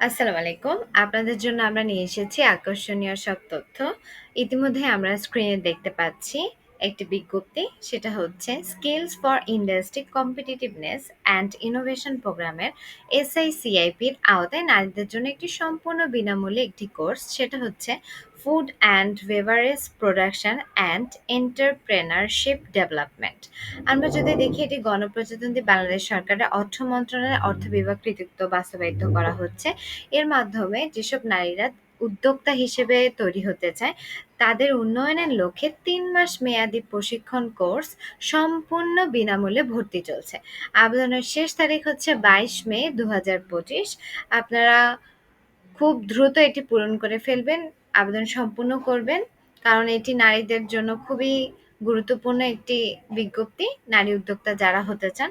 আসসালামু আলাইকুম। আপনাদের জন্য আমরা নিয়ে এসেছি আকর্ষণীয় সব তথ্য। ইতিমধ্যে আমরা স্ক্রিনে দেখতে পাচ্ছি একটি বিজ্ঞপ্তি। সেটা হচ্ছে skills for industry competitiveness and innovation প্রোগ্রামের এসআইসিআইপির আওতায় নারীদের জন্য একটি সম্পূর্ণ বিনামূল্যে একটি কোর্স। সেটা হচ্ছে food and beverage production and entrepreneurship development. আমরা যদি দেখি এটি গণপ্রজাতন্ত্রী বাংলাদেশ সরকারের অর্থ মন্ত্রণালয়ের অর্থ বিভাগ কর্তৃক বাস্তবায়িত করা হচ্ছে। এর মাধ্যমে যেসব নারীরা উদ্যোক্তা হিসেবে তৈরি হতে চায় তাদের উন্নয়নের লক্ষ্যে ৩ মাস মেয়াদী প্রশিক্ষণ কোর্স সম্পূর্ণ বিনামূল্যে ভর্তি চলছে। আবেদনের শেষ তারিখ হচ্ছে ২২ মে ২০২৫। আপনারা খুব দ্রুত এটি পূরণ করে ফেলবেন, আবেদন সম্পূর্ণ করবেন, কারণ এটি নারীদের জন্য খুবই গুরুত্বপূর্ণ একটি বিজ্ঞপ্তি। নারী উদ্যোক্তা যারা হতে চান,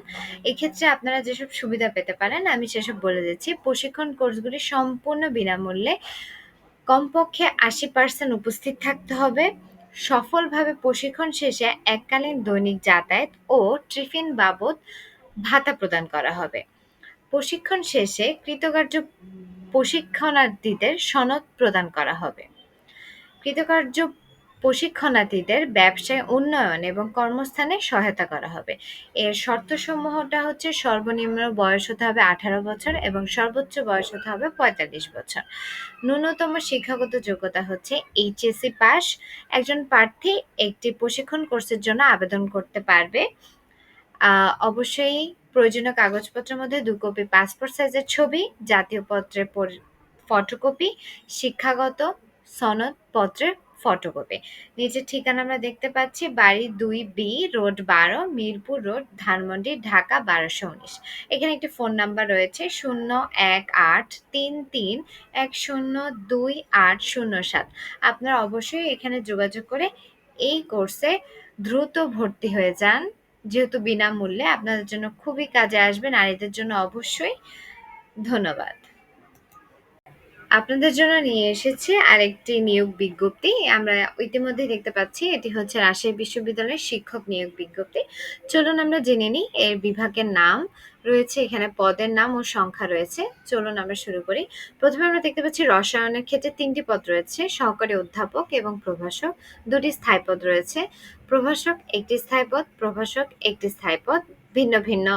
এক্ষেত্রে আপনারা যেসব সুবিধা পেতে পারেন আমি সেসব বলে দিচ্ছি। প্রশিক্ষণ কোর্সগুলি সম্পূর্ণ বিনামূল্যে, কমপক্ষে ৮০% উপস্থিত থাকতে হবে। সফলভাবে প্রশিক্ষণ শেষে এককালীন দৈনিক যাতায়াত ও টিফিন বাবদ ভাতা প্রদান করা হবে। প্রশিক্ষণ শেষে কৃতকার্য প্রশিক্ষণার্থীদের সনদ প্রদান করা হবে। কৃতকার্য প্রশিক্ষণার্থীদের ব্যবসায় উন্নয়ন এবং কর্মস্থানে সহায়তা করা হবে। এর শর্তসমূহটা হচ্ছে সর্বনিম্ন বয়স হতে হবে ১৮ বছর এবং সর্বোচ্চ বয়স হতে হবে ৪৫ বছর। ন্যূনতম শিক্ষাগত যোগ্যতা হচ্ছে এইচএসসি পাস। একজন প্রার্থী একটি প্রশিক্ষণ কোর্সের জন্য আবেদন করতে পারবে। অবশ্যই প্রয়োজনীয় কাগজপত্রের মধ্যে ২ কপি পাসপোর্ট সাইজের ছবি, জাতীয় পত্রের ফটোকপি, শিক্ষাগত সনদপত্রের ফটোকপি। নিচের ঠিকানা আমরা দেখতে পাচ্ছি, বাড়ি ২B রোড ১২, মিরপুর রোড, ধানমন্ডি, ঢাকা ১২১৯। এখানে একটি ফোন নাম্বার রয়েছে ০১৮৩৩১০২৮০৭। আপনারা অবশ্যই এখানে যোগাযোগ করে এই কোর্সে দ্রুত ভর্তি হয়ে যান, যেহেতু বিনামূল্যে আপনাদের জন্য খুবই কাজে আসবে, নারীদের জন্য অবশ্যই। ধন্যবাদ। আপনাদের জন্য নিয়ে এসেছি আরেকটি নিয়োগ বিজ্ঞপ্তি। আমরা ইতিমধ্যেই দেখতে পাচ্ছি এটি হচ্ছে রাজশাহী বিশ্ববিদ্যালয়ের শিক্ষক নিয়োগ বিজ্ঞপ্তি। চলুন আমরা জেনে নিই এর বিভাগের নাম রয়েছে, এখানে পদের নাম ও সংখ্যা রয়েছে। চলুন আমরা শুরু করি। প্রথমে আমরা দেখতে পাচ্ছি রসায়নের ক্ষেত্রে ৩টি পদ রয়েছে, সহকারী অধ্যাপক এবং প্রভাষক। ২টি স্থায়ী পদ রয়েছে, প্রভাষক ১টি স্থায়ী পদ, প্রভাষক ১টি স্থায়ী পদ, ভিন্ন ভিন্ন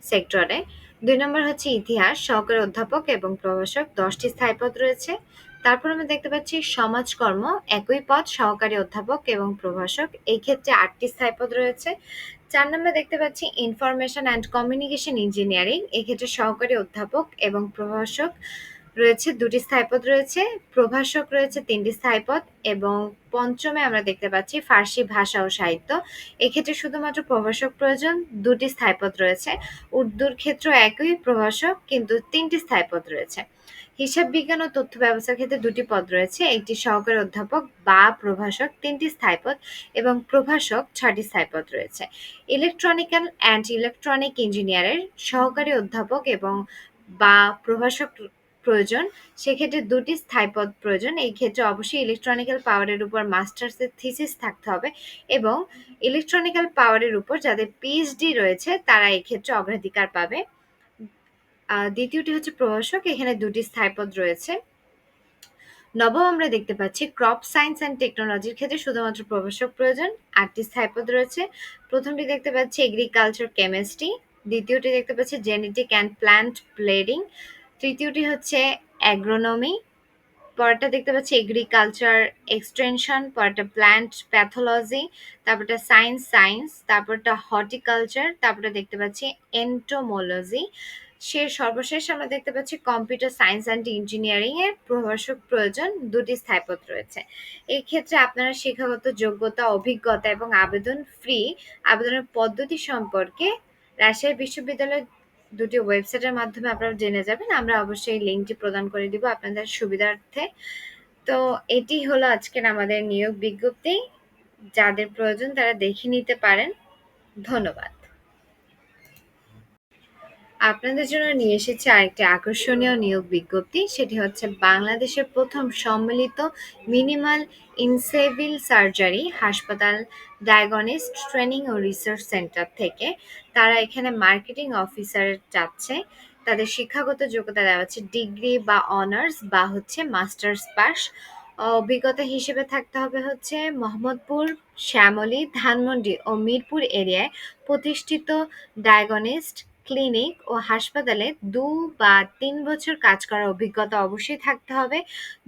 সেক্টরে। ২ নম্বর হচ্ছে ইতিহাস, সহকারী অধ্যাপক এবং প্রভাষক ১০টি স্থায়ী পদ রয়েছে। তারপর আমরা দেখতে পাচ্ছি সমাজকর্ম, একই পদ, সহকারী অধ্যাপক এবং প্রভাষক, এই ক্ষেত্রে ৮টি স্থায়ী পদ রয়েছে। ৪ নম্বর দেখতে পাচ্ছি ইনফরমেশন অ্যান্ড কমিউনিকেশন ইঞ্জিনিয়ারিং, এক্ষেত্রে সহকারী অধ্যাপক এবং প্রভাষক রয়েছে, ২টি স্থায়ী পদ রয়েছে। প্রভাষক রয়েছে ৩টি স্থায়ী পদ। এবং পঞ্চমে আমরা দেখতে পাচ্ছি ফার্সি ভাষা ও সাহিত্য, এক্ষেত্রে শুধুমাত্র প্রভাষক প্রয়োজন, ২টি স্থায়ী পদ রয়েছে। উর্দুর ক্ষেত্রেও একই, প্রভাষক কিন্তু ৩টি স্থায়ী পদ রয়েছে। হিসাব বিজ্ঞান ও তথ্য ব্যবস্থার ক্ষেত্রে ২টি পদ রয়েছে, একটি সহকারী অধ্যাপক বা প্রভাষক, ৩টি স্থায়ী পদ এবং প্রভাষক ৬টি স্থায়ী পদ রয়েছে। ইলেকট্রনিক্যাল অ্যান্ড ইলেকট্রনিক ইঞ্জিনিয়ারের সহকারী অধ্যাপক এবং বা প্রভাষক প্রয়োজন, সেক্ষেত্রে ২টি স্থায়ী পদ প্রয়োজন। এই ক্ষেত্রে অবশ্যই ইলেকট্রনিক্যাল পাওয়ারের উপর মাস্টার্সের থিসিস থাকতে হবে এবং ইলেকট্রনিক্যাল পাওয়ারের উপর যাদের পিএইচডি রয়েছে তারা এই ক্ষেত্রে অগ্রাধিকার পাবে। দ্বিতীয়টি হচ্ছে প্রভাষক, এখানে ২টি স্থায়ী পদ রয়েছে। নবম আমরা দেখতে পাচ্ছি ক্রপ সায়েন্স অ্যান্ড টেকনোলজির ক্ষেত্রে শুধুমাত্র প্রভাষক প্রয়োজন, ৮টি স্থায়ী পদ রয়েছে। প্রথমটি দেখতে পাচ্ছি এগ্রিকালচার কেমিস্ট্রি, দ্বিতীয়টি দেখতে পাচ্ছি জেনেটিক অ্যান্ড প্ল্যান্ট ব্রিডিং, তৃতীয়টি হচ্ছে অ্যাগ্রোনমি, পরেরটা দেখতে পাচ্ছি এগ্রিকালচার এক্সটেনশন, পরেরটা প্ল্যান্ট প্যাথোলজি, তারপরটা সায়েন্স, তারপরটা হর্টিকালচার, তারপরটা দেখতে পাচ্ছি এন্টোমোলজি। সর্বশেষ আমরা দেখতে পাচ্ছি কম্পিউটার সায়েন্স অ্যান্ড ইঞ্জিনিয়ারিং এর প্রভাষক প্রয়োজন, ২টি স্থায়ী পদ রয়েছে। এই ক্ষেত্রে আপনারা শিক্ষাগত যোগ্যতা, অভিজ্ঞতা এবং আবেদন ফি, আবেদনের পদ্ধতি সম্পর্কে রাজশাহী বিশ্ববিদ্যালয়ের ২টি ওয়েবসাইটের মাধ্যমে আপনারা জেনে যাবেন। আমরা অবশ্যই লিঙ্কটি প্রদান করে দিব আপনাদের সুবিধার্থে। তো এটি হলো আজকের আমাদের নিয়োগ বিজ্ঞপ্তি। যাদের প্রয়োজন তারা দেখে নিতে পারেন। ধন্যবাদ। আপনাদের জন্য নিয়ে এসেছি আরেকটি আকর্ষণীয় নিয়োগ বিজ্ঞপ্তি। সেটি হচ্ছে বাংলাদেশের প্রথম সম্মিলিত মিনিমাল ইনসেভিল সার্জারি হাসপাতাল ডায়াগনস্টিক ট্রেনিং ও রিসার্চ সেন্টার থেকে। তারা এখানে মার্কেটিং অফিসার চাচ্ছে। তাদের শিক্ষাগত যোগ্যতা দেওয়া হচ্ছে ডিগ্রি বা অনার্স বা হচ্ছে মাস্টার্স পাস। অভিজ্ঞতা হিসেবে থাকতে হবে হচ্ছে মোহাম্মদপুর, শ্যামলী, ধানমন্ডি ও মিরপুর এরিয়ায় প্রতিষ্ঠিত ডায়াগনস্টিক ক্লিনিক ও হাসপাতালে ২ বা ৩ বছর কাজ করার অভিজ্ঞতা অবশ্যই থাকতে হবে।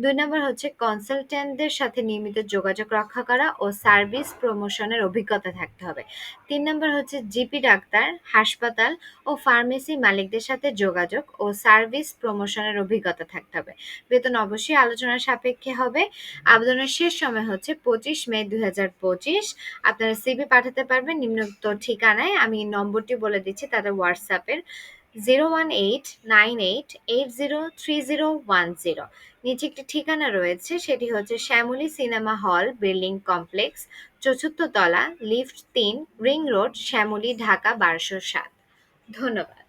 ২ নম্বর হচ্ছে কনসালট্যান্টদের সাথে নিয়মিত যোগাযোগ রক্ষা করা ও সার্ভিস প্রমোশনের অভিজ্ঞতা থাকতে হবে। ৩ নম্বর হচ্ছে জিপি ডাক্তার, হাসপাতাল ও ফার্মেসি মালিকদের সাথে যোগাযোগ ও সার্ভিস প্রমোশনের অভিজ্ঞতা থাকতে হবে। বেতন অবশ্যই আলোচনার সাপেক্ষে হবে। আবেদনের শেষ সময় হচ্ছে ২৫ মে ২০২৫। আপনারা সিভি পাঠাতে পারবেন নিম্নোক্ত ঠিকানায়। আমি নম্বরটি বলে দিচ্ছি তাদের হোয়াটসঅ্যাপের 01898803010। নিচে একটি ঠিকানা রয়েছে, সেটি হচ্ছে Shyamoli cinema hall building complex, ৪র্থ তলা, lift ৩, ring road, Shyamoli, Dhaka ১২০৭। ধন্যবাদ।